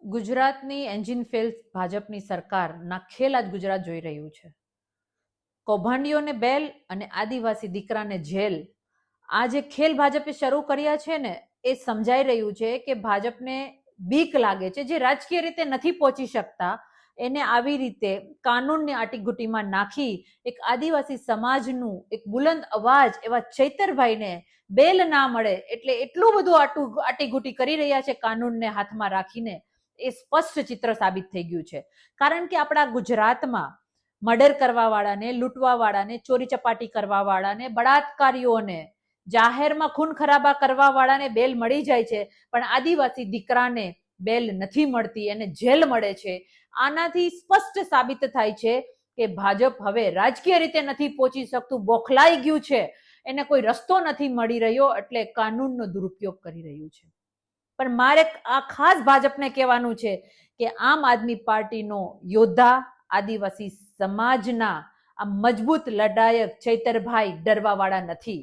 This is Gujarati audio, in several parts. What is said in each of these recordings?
ગુજરાતની એન્જિન ફેલ ભાજપની સરકાર નાખેલ આજ ગુજરાત જોઈ રહ્યું છે. કૌભાંડીઓને બેલ અને આદિવાસી દીકરાને જેલ. આ જે ખેલ ભાજપે શરૂ કર્યા છે ને, એ સમજાઈ રહ્યું છે કે ભાજપને બીક લાગે છે, જે રાજકીય રીતે નથી પહોંચી શકતા એને આવી રીતે કાનૂનની આટીઘૂટીમાં નાખી એક આદિવાસી સમાજનું એક બુલંદ અવાજ એવા ચૈતરભાઈને બેલ ના મળે એટલે એટલું બધું આટીઘૂટી કરી રહ્યા છે કાનૂનને હાથમાં રાખીને. એ સ્પષ્ટ ચિત્ર સાબિત થઈ ગયું છે. કારણ કે આપણા ગુજરાતમાં મર્ડર કરવા વાળાને, લૂંટવા વાળાને, ચોરી ચપાટી કરવા વાળાને, બળાત્કારીઓને, જાહેરમાં ખૂન ખરાબા કરવા વાળાને બેલ મળી જાય છે, પણ આદિવાસી દીકરાને બેલ નથી મળતી, એને જેલ મળે છે. આનાથી સ્પષ્ટ સાબિત થાય છે કે ભાજપ હવે રાજકીય રીતે નથી પહોંચી શકતું, બોખલાઈ ગયું છે, એને કોઈ રસ્તો નથી મળી રહ્યો, એટલે કાનૂનનો દુરુપયોગ કરી રહ્યું છે. પણ મારે આ ખાસ ભાજપને કહેવાનું છે કે આમ આદમી પાર્ટીનો યોદ્ધા, આદિવાસી સમાજના આ મજબૂત લડાયક ચૈતરભાઈ ડરવા વાળા નથી.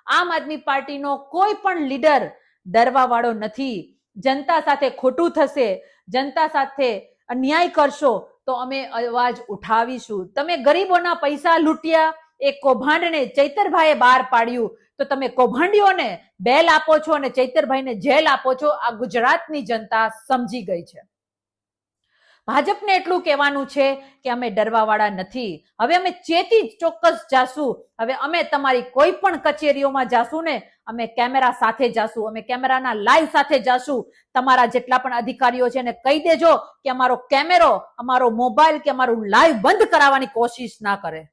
આમ આદમી પાર્ટીનો કોઈ પણ લીડર ડરવા વાળો નથી. જનતા સાથે ખોટું થશે, જનતા સાથે અન્યાય કરશો તો અમે અવાજ ઉઠાવીશું. તમે ગરીબોના પૈસા લૂંટ્યા, એ કૌભાંડને ચૈતરભાઈએ બહાર પાડ્યું, તો તમે કૌભાંડીઓને બેલ આપો છો અને ચૈતરભાઈને જેલ આપો છો. આ ગુજરાતની જનતા સમજી ગઈ છે. ભાજપને એટલું કહેવાનું છે કે અમે ડરવા વાળા નથી. હવે અમે ચેતી ચોક્કસ જાશું. હવે અમે તમારી કોઈ પણ કચેરીઓમાં જાશું ને, અમે કેમેરા સાથે જાશું, અમે કેમેરાના લાઈવ સાથે જાશું. તમારા જેટલા પણ અધિકારીઓ છે એને કહી દેજો કે અમારો કેમેરો, અમારો મોબાઈલ કે અમારું લાઈવ બંધ કરાવવાની કોશિશ ના કરે.